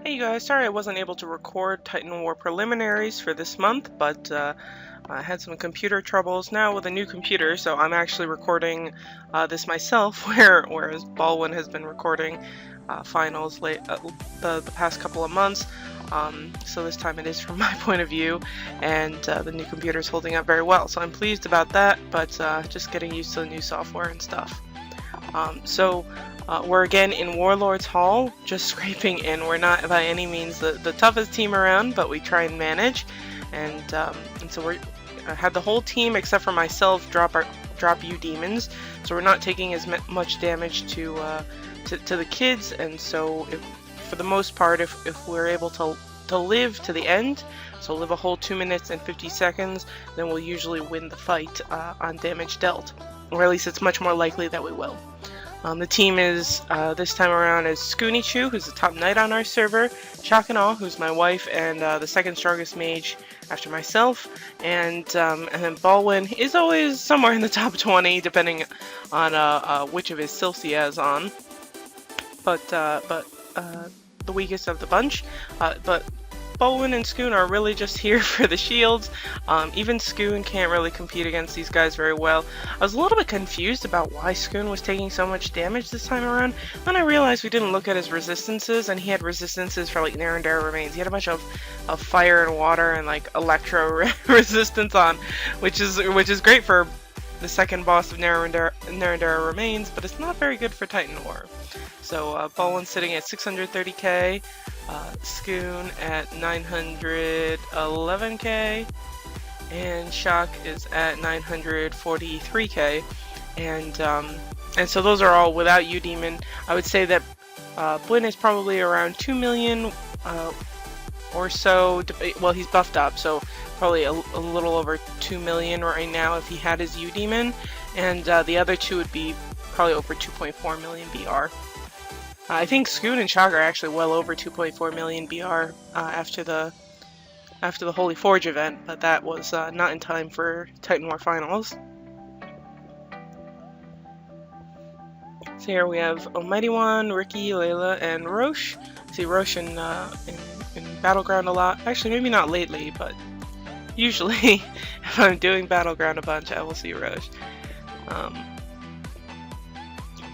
Hey you guys, sorry I wasn't able to record Titan War preliminaries for this month, but I had some computer troubles now with a new computer, so I'm actually recording this myself, whereas Ballwin has been recording finals the past couple of months. So this time it is from my point of view, and the new computer is holding up very well, so I'm pleased about that, but just getting used to the new software and stuff. We're again in Warlord's Hall, just scraping in. We're not by any means the toughest team around, but we try and manage. And so we had the whole team except for myself drop you demons, so we're not taking as much damage to the kids. And so for the most part, if we're able to live to the end, so live a whole 2 minutes and 50 seconds, then we'll usually win the fight on damage dealt, or at least it's much more likely that we will. The team is, this time around, is Scoonichu, who's the top knight on our server, ShockandAwe, who's my wife and the second strongest mage after myself, and then Ballwin is always somewhere in the top 20, depending on which of his sylphs he has on, but the weakest of the bunch. But Ballwin and Scoon are really just here for the shields. Even Scoon can't really compete against these guys very well. I was a little bit confused about why Scoon was taking so much damage this time around. Then I realized we didn't look at his resistances, and he had resistances for like Narendera remains. He had a bunch of fire and water and like electro resistance on, which is great for the second boss of Narendera remains, but it's not very good for Titan War. So Ballwin's sitting at 630k. Scoon at 911k, and Shock is at 943k, and so those are all without U-Demon. I would say that Blin is probably around 2 million or so. Well, he's buffed up, so probably a little over 2 million right now if he had his U-Demon, and the other two would be probably over 2.4 million BR. I think Scoon and Shock are actually well over 2.4 million BR after the Holy Forge event, but that was not in time for Titan War Finals. So here we have Almighty One, Ricky, Layla, and Roche. See Roche in Battleground a lot. Actually, maybe not lately, but usually if I'm doing Battleground a bunch, I will see Roche.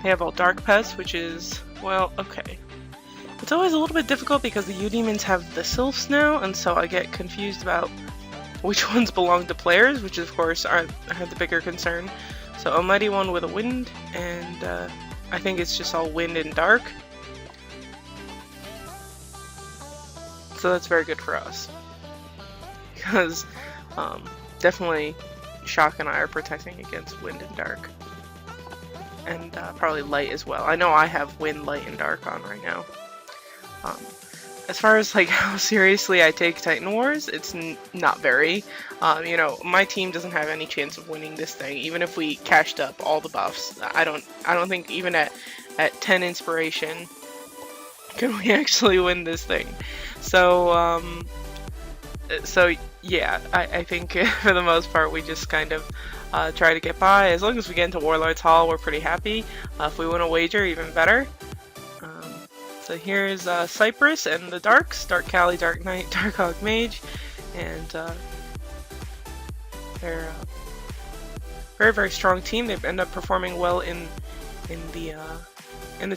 They have all Dark Pets, which is, well, okay. It's always a little bit difficult because the U-Demons have the sylphs now, and so I get confused about which ones belong to players, which of course are the bigger concern. So Almighty One with a wind, and I think it's just all wind and dark. So that's very good for us. Because definitely Shock and I are protecting against wind and dark. And probably light as well. I know I have wind, light, and dark on right now. As far as like how seriously I take Titan Wars, it's not very. You know, my team doesn't have any chance of winning this thing, even if we cashed up all the buffs. I don't think even at 10 inspiration can we actually win this thing. So yeah, I think for the most part we just kind of try to get by. As long as we get into Warlord's Hall, we're pretty happy. If we win a wager, even better. So here's Cyprus and the Darks, Dark Cali, Dark Knight, Dark Hawk Mage, and they're a very, very strong team. They've ended up performing well in the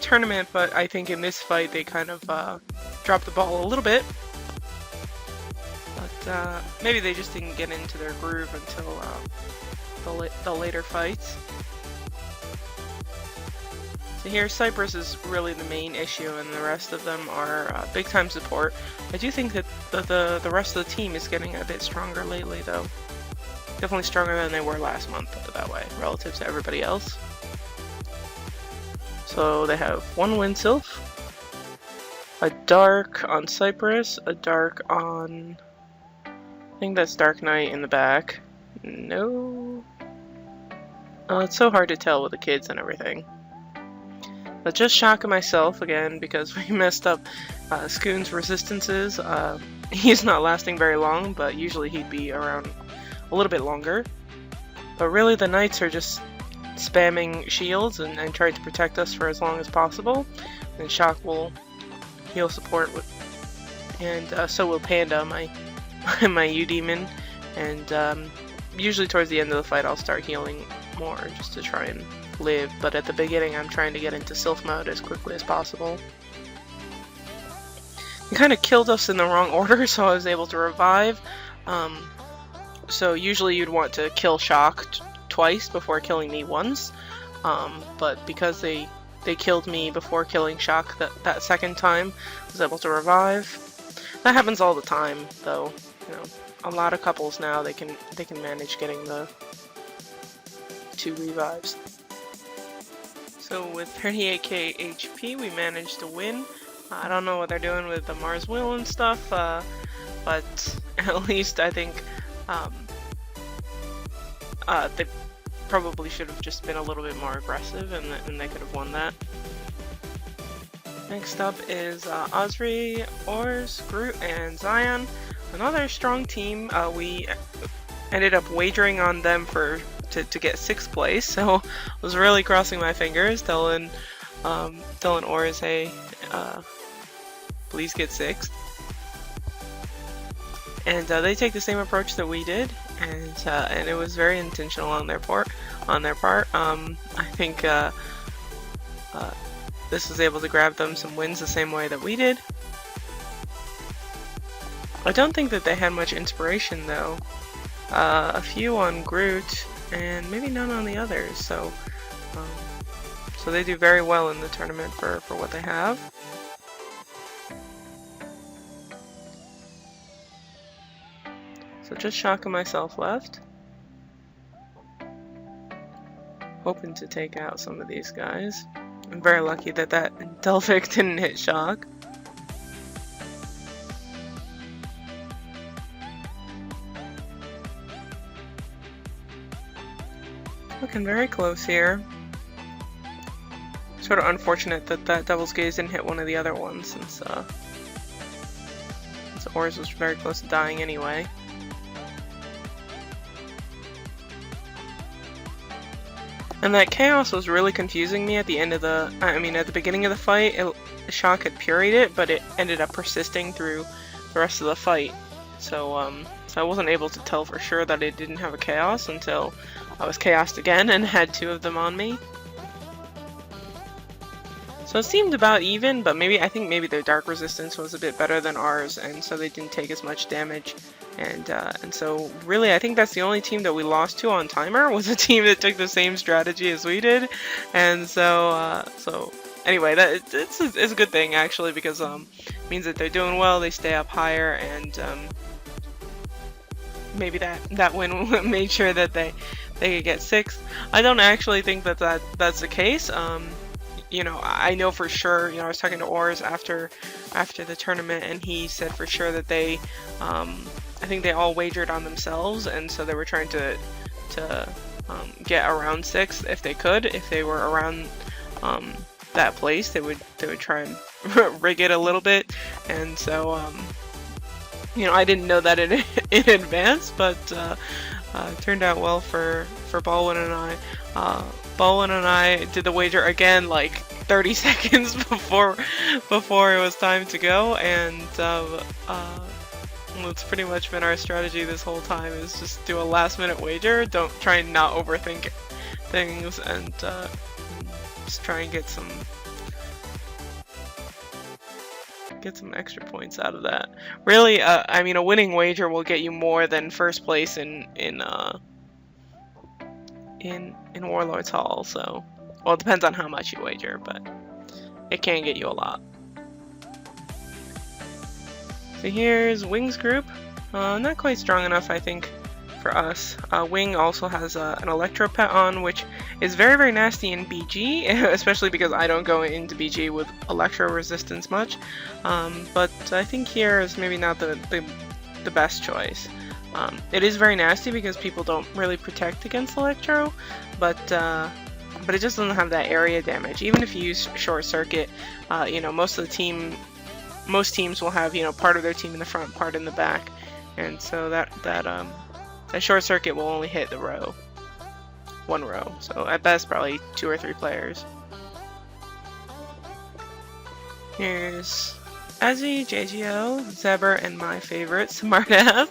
tournament, but I think in this fight they kind of dropped the ball a little bit. But maybe they just didn't get into their groove until the later fights. So here Cyprus is really the main issue, and the rest of them are big time support. I do think that the rest of the team is getting a bit stronger lately though. Definitely stronger than they were last month, put it that way, relative to everybody else. So they have one Wind Sylph, a Dark on Cyprus, a Dark on, I think that's Dark Knight in the back. No. Oh, it's so hard to tell with the kids and everything. But just Shock and myself again because we messed up Scoon's resistances. He's not lasting very long, but usually he'd be around a little bit longer. But really the Knights are just spamming shields and trying to protect us for as long as possible. And Shock will heal support with and so will Panda, my my U-Demon, and usually towards the end of the fight I'll start healing more just to try and live, but at the beginning I'm trying to get into Sylph mode as quickly as possible. He kind of killed us in the wrong order, so I was able to revive. So usually you'd want to kill Shock twice before killing me once, but because they killed me before killing Shock that second time, I was able to revive. That happens all the time, though. You know, a lot of couples now they can manage getting the 2 revives. So with 38k HP, we managed to win. I don't know what they're doing with the Mars Will and stuff, but at least I think they probably should have just been a little bit more aggressive, and they could have won that. Next up is Osri, Ors, Groot, and Zion. Another strong team. We ended up wagering on them to get 6th place, so I was really crossing my fingers, telling Ors, hey, please get 6th. And they take the same approach that we did, and it was very intentional on their part. I think this was able to grab them some wins the same way that we did. I don't think that they had much inspiration though. A few on Groot and maybe none on the others, so they do very well in the tournament for what they have. So just Shock and myself left. Hoping to take out some of these guys. I'm very lucky that Delphic didn't hit Shock. Looking very close here. Sort of unfortunate that Devil's Gaze didn't hit one of the other ones, since Ors was very close to dying anyway. And that chaos was really confusing me at the end of at the beginning of the fight. Shock had puried it, but it ended up persisting through the rest of the fight. So I wasn't able to tell for sure that it didn't have a chaos until I was chaosed again and had 2 of them on me. So it seemed about even, but I think maybe their dark resistance was a bit better than ours, and so they didn't take as much damage. And so really I think that's the only team that we lost to on timer, was a team that took the same strategy as we did. And so anyway, it's a good thing actually, because it means that they're doing well, they stay up higher, and maybe that win made sure that they could get 6th. I don't actually think that's the case. You know, I know for sure, you know, I was talking to Ors after the tournament, and he said for sure that they I think they all wagered on themselves, and so they were trying to get around 6th if they could. If they were around that place, they would try and rig it a little bit. And so you know, I didn't know that in advance, but it turned out well for Ballwin and I. Ballwin and I did the wager again like 30 seconds before it was time to go, and it's pretty much been our strategy this whole time, is just do a last minute wager. Don't try and not overthink things, and just try and get some extra points out of that. Really, I mean, a winning wager will get you more than 1st place in Warlord's Hall. So, well, it depends on how much you wager, but it can get you a lot. So here's Wing's group. Not quite strong enough, I think, for us. Wing also has an Electro pet on, which is very, very nasty in BG, especially because I don't go into BG with Electro resistance much. But I think here is maybe not the best choice. It is very nasty because people don't really protect against Electro, but it just doesn't have that area damage. Even if you use Short Circuit, you know, most teams will have, you know, part of their team in the front, part in the back, and so that Short Circuit will only hit the one row. So at best, probably 2 or 3 players. Here's Aie Jjo, Zebra, and my favorite, Smartass.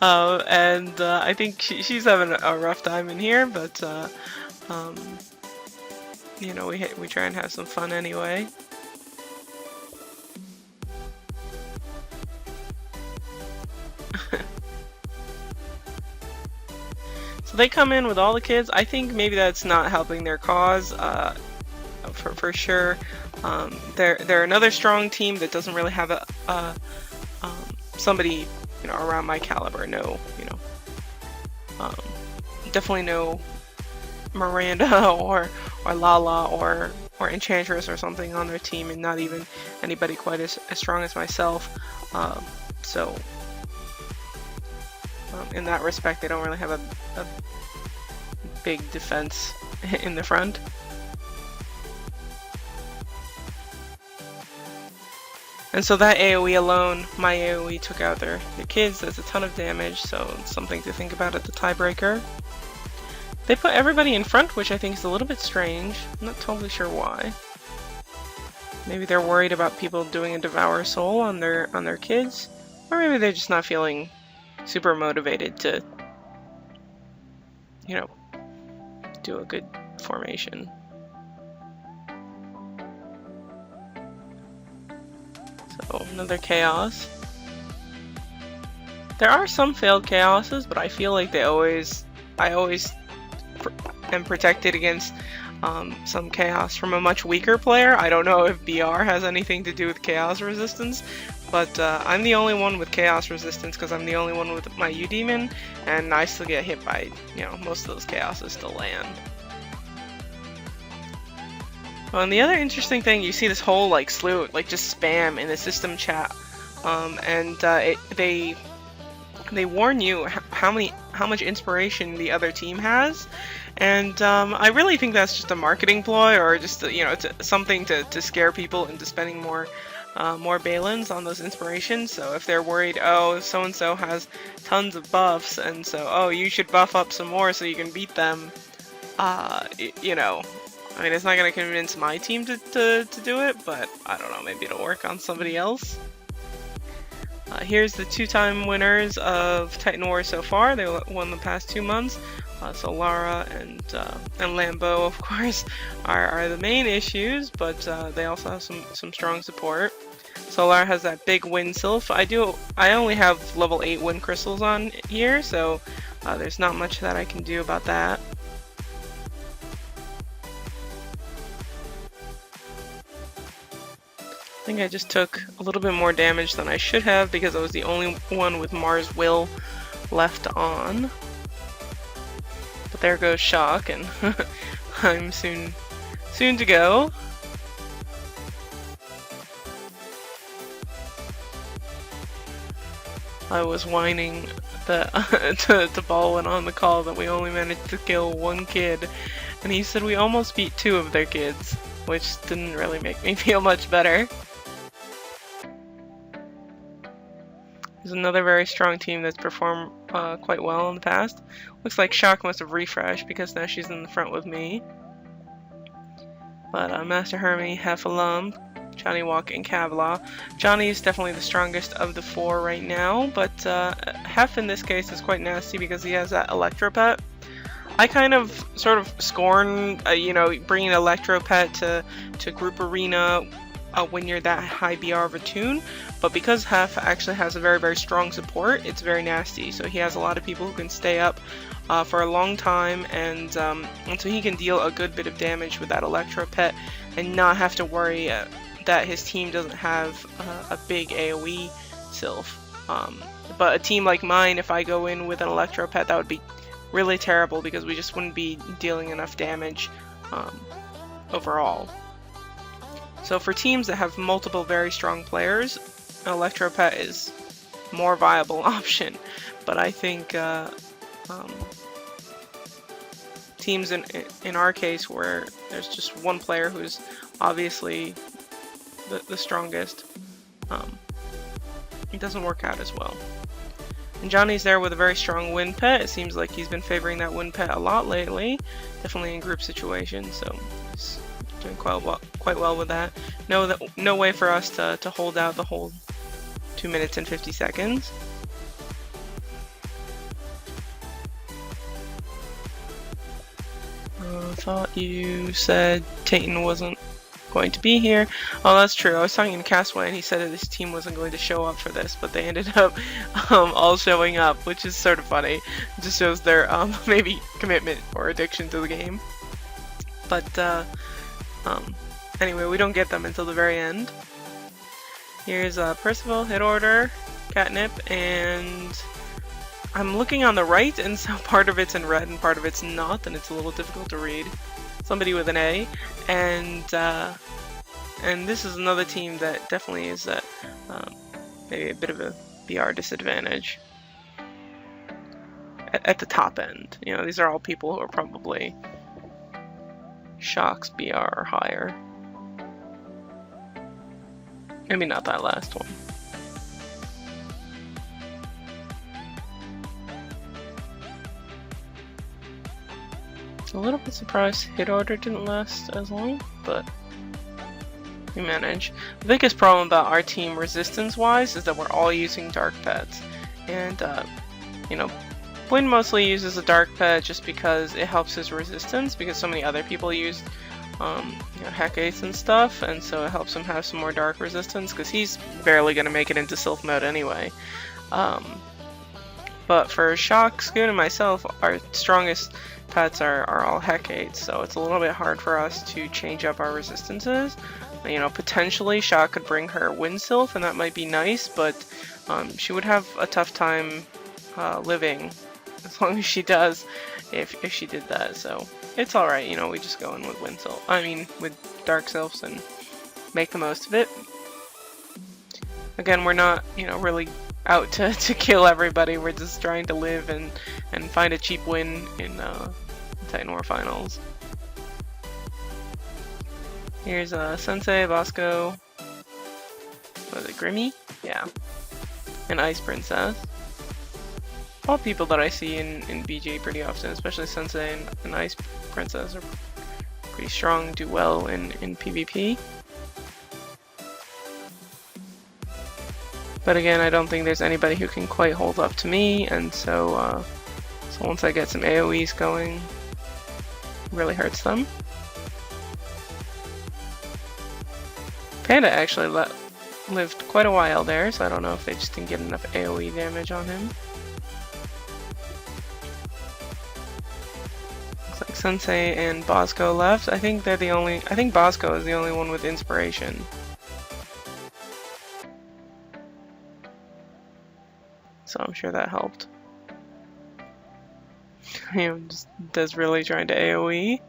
And I think she's having a rough time in here, but you know, we try and have some fun anyway. So they come in with all the kids. I think maybe that's not helping their cause, for sure. They're another strong team that doesn't really have somebody, you know, around my caliber. No, you know, definitely no Miranda or Lala or Enchantress or something on their team, and not even anybody quite as strong as myself. So in that respect, they don't really have a big defense in the front. And so that AoE alone, my AoE took out their kids. That's a ton of damage, so it's something to think about at the tiebreaker. They put everybody in front, which I think is a little bit strange. I'm not totally sure why. Maybe they're worried about people doing a Devour Soul on their kids, or maybe they're just not feeling super motivated to, you know, do a good formation. So another chaos. There are some failed chaoses, but I feel like I always am protected against some chaos from a much weaker player. I don't know if BR has anything to do with chaos resistance, but I'm the only one with chaos resistance because I'm the only one with my U-Demon, and I still get hit by, you know, most of those chaoses still land. Well, and the other interesting thing, you see this whole like slew, like just spam in the system chat, and they warn you how much inspiration the other team has, and I really think that's just a marketing ploy, or just you know, something to scare people into spending more Balins on those inspirations. So if they're worried, oh, so and so has tons of buffs, and so oh, you should buff up some more so you can beat them, you know. I mean, it's not going to convince my team to do it, but I don't know, maybe it'll work on somebody else. Here's the two-time winners of Titan War so far. They won the past 2 months. So Lara and Lambeau, of course, are the main issues, but they also have some strong support. So Lara has that big wind sylph. I only have level 8 wind crystals on here, so there's not much that I can do about that. I think I just took a little bit more damage than I should have because I was the only one with Mars Will left on. But there goes Shock, and I'm soon to go. I was whining to Ballwin on the call that we only managed to kill 1 kid, and he said we almost beat 2 of their kids, which didn't really make me feel much better. There's another very strong team that's performed quite well in the past. Looks like Shock must have refreshed because now she's in the front with me. But Master Hermie, Heffalump, Johnny Walk, and Kavla. Johnny is definitely the strongest of the 4 right now, but Hef in this case is quite nasty because he has that Electro Pet. I kind of sort of scorn, you know, bringing Electro Pet to Group Arena when you're that high BR of a tune, but because Hef actually has a very, very strong support, it's very nasty. So he has a lot of people who can stay up for a long time, and so he can deal a good bit of damage with that Electro Pet and not have to worry that his team doesn't have a big AoE sylph. But a team like mine, if I go in with an Electro Pet, that would be really terrible because we just wouldn't be dealing enough damage overall. So for teams that have multiple very strong players, an Electro Pet is a more viable option. But I think teams in our case where there's just one player who's obviously the strongest, it doesn't work out as well. And Johnny's there with a very strong wind pet. It seems like he's been favoring that wind pet a lot lately, definitely in group situations, so he's doing quite quite well with that. No way for us to hold out the whole 2 minutes and 50 seconds. I thought you said Tayton wasn't going to be here. Oh, that's true. I was talking to Cway and he said that his team wasn't going to show up for this, but they ended up all showing up, which is sort of funny. It just shows their maybe commitment or addiction to the game. But anyway, we don't get them until the very end. Here's Percival, hit order, catnip, and I'm looking on the right, and so part of it's in red and part of it's not, and it's a little difficult to read. Somebody with an A, and this is another team that definitely is at maybe a bit of a BR disadvantage at the top end. You know, these are all people who are probably Shocks BR or higher. Maybe not that last one. A little bit surprised hit order didn't last as long, but we manage. The biggest problem about our team resistance-wise is that we're all using dark pets. And, you know, Win mostly uses a dark pet just because it helps his resistance, because so many other people used you know, Hecates and stuff, and so it helps him have some more dark resistance, because he's barely going to make it into Sylph mode anyway. But for Shock, Scoon, and myself, our strongest pets are all Hecates, so it's a little bit hard for us to change up our resistances. You know, potentially Shock could bring her Wind Sylph, and that might be nice, but she would have a tough time living, as long as she does, if she did that, so it's alright, you know, we just go in with Wind Sylph, with Dark Sylphs and make the most of it. Again, we're not, you know, really out to kill everybody, we're just trying to live and find a cheap win in Titan War Finals. Here's Sensei Bosco, what is it, Grimmy? Yeah. And Ice Princess. All people that I see in BG pretty often, especially Sensei and Ice Princess are pretty strong, do well in PvP. But again, I don't think there's anybody who can quite hold up to me, and so once I get some AoEs going, it really hurts them. Panda actually lived quite a while there, so I don't know if they just didn't get enough AoE damage on him. Looks like Sensei and Bosco left. I think Bosco is the only one with inspiration. So I'm sure that helped. He just does really trying to AoE.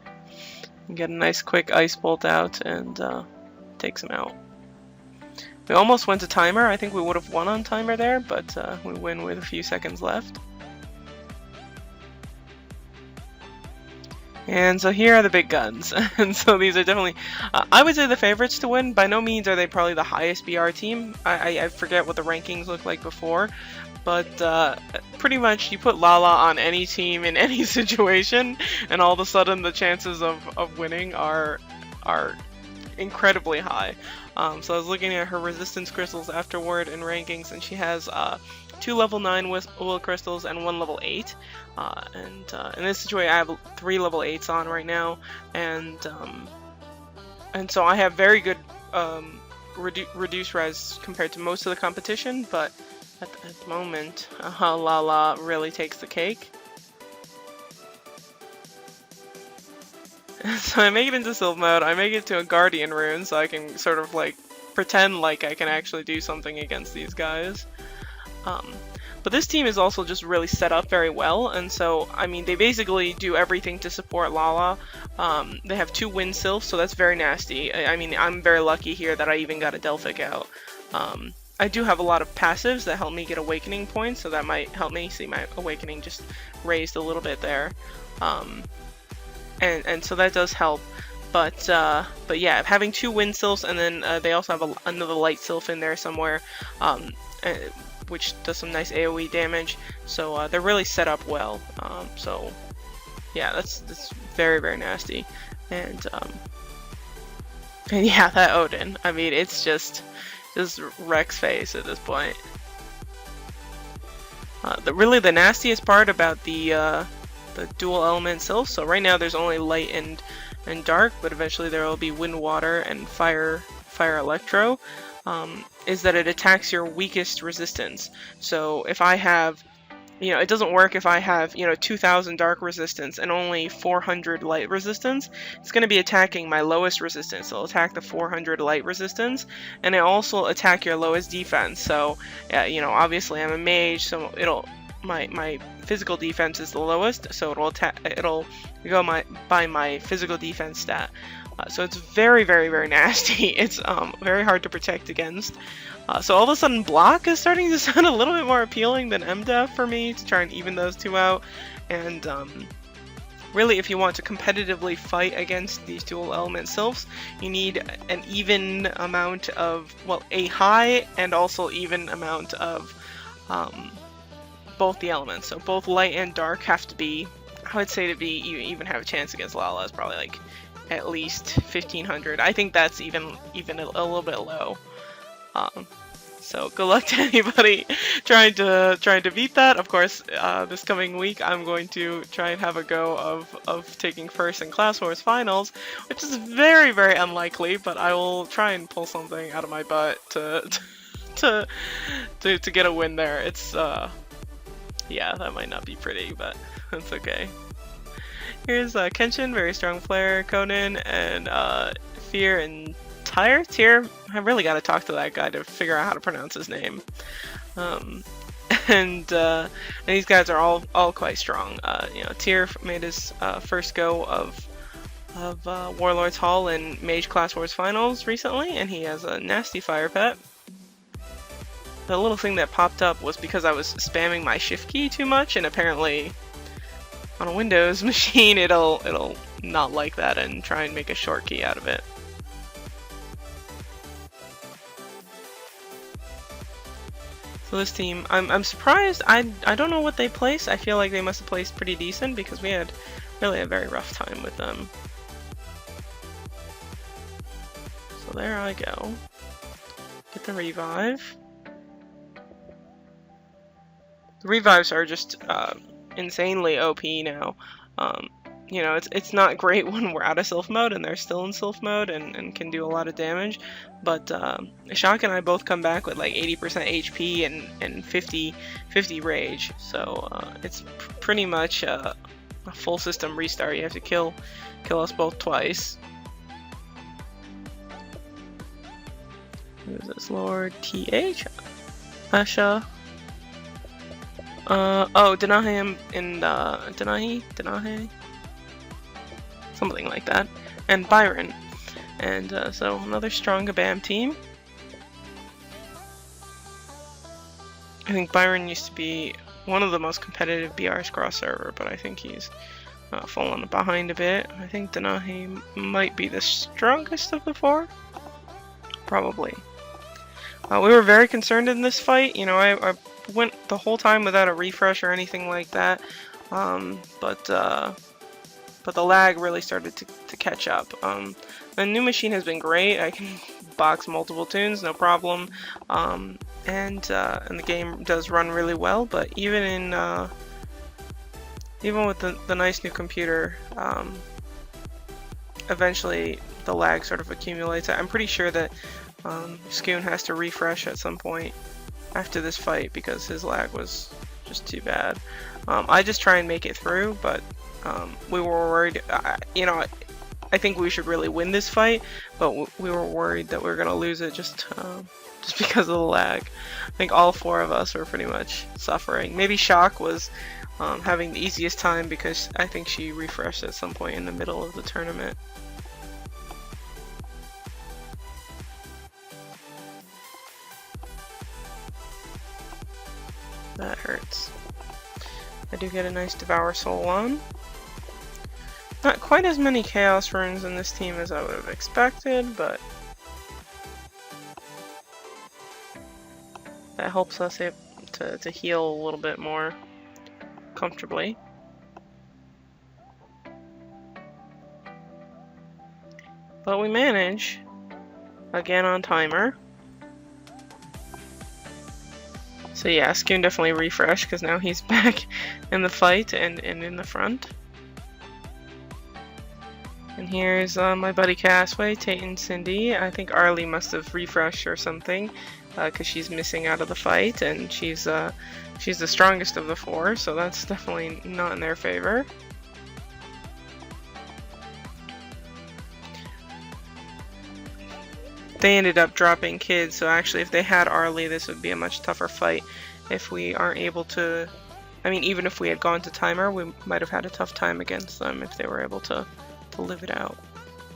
And get a nice quick ice bolt out and takes him out. We almost went to timer. I think we would have won on timer there, but we win with a few seconds left. And so here are the big guns. And so these are definitely, I would say, the favorites to win. By no means are they probably the highest BR team. I forget what the rankings looked like before. But pretty much you put Lala on any team in any situation, and all of a sudden the chances of winning are incredibly high. So I was looking at her resistance crystals afterward in rankings, and she has 2 level 9 will crystals and 1 level 8. And in this situation I have 3 level 8s on right now, and so I have very good reduced res compared to most of the competition, but at the moment, Lala really takes the cake. So I make it into Sylph mode, I make it to a Guardian rune so I can sort of like pretend like I can actually do something against these guys. But this team is also just really set up very well, and so, I mean, they basically do everything to support Lala. They have 2 Wind Sylphs, so that's very nasty. I mean, I'm very lucky here that I even got a Delphic out. I do have a lot of passives that help me get Awakening points, so that might help me. See, my Awakening just raised a little bit there. And so that does help. But yeah, having 2 Wind Sylphs, and then they also have another Light Sylph in there somewhere, which does some nice AoE damage. So they're really set up well. So yeah, that's very, very nasty. And And yeah, that Odin. I mean, it's just Rex face at this point. Really the nastiest part about the dual element sylph. So right now there's only light and dark, but eventually there will be wind, water, and fire electro. Is that it attacks your weakest resistance. So if I have, it doesn't work if I have, 2000 dark resistance and only 400 light resistance. It's going to be attacking my lowest resistance. It'll attack the 400 light resistance, and it also attack your lowest defense. So, obviously I'm a mage, so my physical defense is the lowest, so it'll go by my physical defense stat. So it's very, very, very nasty. It's very hard to protect against. So all of a sudden block is starting to sound a little bit more appealing than MDef for me, to try and even those two out. And really, if you want to competitively fight against these dual element sylphs, you need an even amount of, well, a high and also even amount of both the elements. So both light and dark have to be, I would say, to be you even have a chance against Lala is probably like at least 1500. I think that's even a little bit low. So good luck to anybody trying to beat that. Of course, this coming week I'm going to try and have a go of taking first in Class Wars Finals, which is very, very unlikely, but I will try and pull something out of my butt to get a win there. It's yeah, that might not be pretty, but that's okay. Here's Kenshin, very strong player, Conan, and Fear and Tyr. I really got to talk to that guy to figure out how to pronounce his name. And these guys are all quite strong. Tyr made his first go of Warlord's Hall in Mage Class Wars Finals recently, and he has a nasty fire pet. The little thing that popped up was because I was spamming my shift key too much, and apparently on a Windows machine it'll not like that and try and make a short key out of it. So this team, I'm surprised. I don't know what they placed. I feel like they must have placed pretty decent because we had really a very rough time with them. So there I go. Get the revive. The revives are just insanely OP now. It's not great when we're out of Sylph mode and they're still in Sylph mode and can do a lot of damage, but Shock and I both come back with like 80% HP and 50 rage, so it's pretty much a full system restart. You have to kill us both twice. Who is this Lord? TH? Asha? Denahe and Denahe? Something like that. And Byron. And so another strong Abam team. I think Byron used to be one of the most competitive BR's cross server, but I think he's fallen behind a bit. I think Denahe might be the strongest of the four. Probably. We were very concerned in this fight. I went the whole time without a refresh or anything like that, but the lag really started to catch up. The new machine has been great. I can box multiple tunes, no problem, and the game does run really well. But even with the nice new computer, eventually the lag sort of accumulates. I'm pretty sure that Scoon has to refresh at some point after this fight because his lag was just too bad. I just try and make it through, but we were worried. I think we should really win this fight, but we were worried that we were gonna lose it just because of the lag. I think all four of us were pretty much suffering. Maybe Shock was having the easiest time because I think she refreshed at some point in the middle of the tournament. That hurts. I do get a nice Devour Soul on. Not quite as many Chaos Runes in this team as I would have expected, but that helps us to heal a little bit more comfortably. But we manage. again on timer. So yeah, Scoon definitely refreshed because now he's back in the fight and in the front. And here's my buddy Cway, Tate, and Cindy. I think Arlie must have refreshed or something because she's missing out of the fight, and she's the strongest of the four, so that's definitely not in their favor. They ended up dropping kids, so actually if they had Arlie, this would be a much tougher fight. If we aren't able to, I mean, even if we had gone to timer, we might have had a tough time against them if they were able to live it out.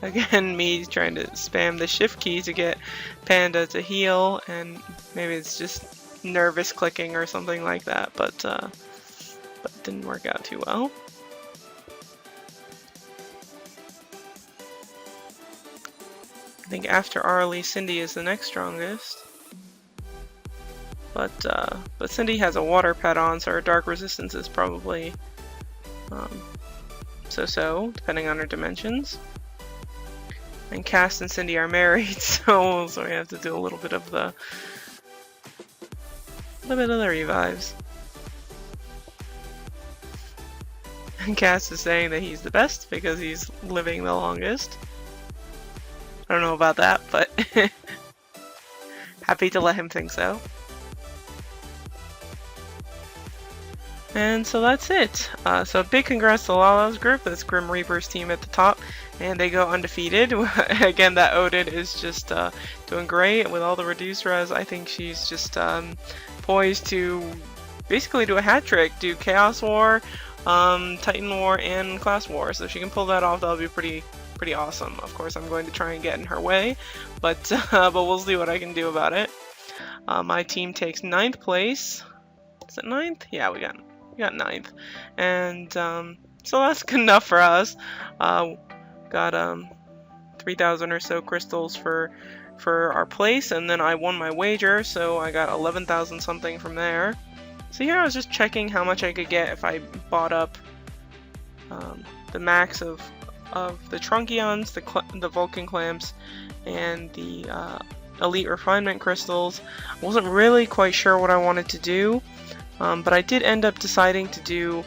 Again, me trying to spam the shift key to get Panda to heal, and maybe it's just nervous clicking or something like that, but it didn't work out too well. I think after Arlie, Cindy is the next strongest. But Cindy has a water pet on, so her dark resistance is probably so-so, depending on her dimensions. And Cass and Cindy are married, so we have to do a little bit of the revives. And Cass is saying that he's the best because he's living the longest. I don't know about that, but happy to let him think so. And so that's it. So big congrats to Lala's group. That's Grim Reaper's team at the top, and they go undefeated. Again, that Odin is just doing great with all the reduced res. I think she's just poised to basically do a hat trick, do Chaos War, Titan War, and Class War. So if she can pull that off, that'll be pretty awesome. Of course, I'm going to try and get in her way, but we'll see what I can do about it. My team takes 9th place. Is it 9th? Yeah, we got 9th, and so that's good enough for us. Got 3,000 or so crystals for our place, and then I won my wager, so I got 11,000 something from there. So here I was just checking how much I could get if I bought up the max of the Trunkions, the Vulcan Clamps, and the Elite Refinement Crystals. I wasn't really quite sure what I wanted to do, but I did end up deciding to do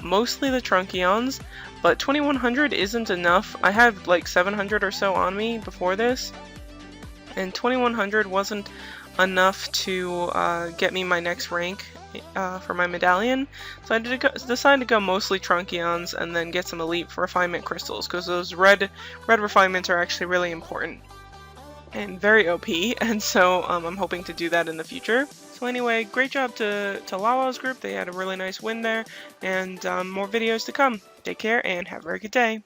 mostly the Trunkions, but 2100 isn't enough. I had like 700 or so on me before this, and 2100 wasn't enough to get me my next rank for my medallion, so I decided to go mostly Trunkions and then get some Elite Refinement Crystals, because those red refinements are actually really important and very OP, and so I'm hoping to do that in the future. So anyway, great job to Lala's group. They had a really nice win there, and more videos to come. Take care and have a very good day.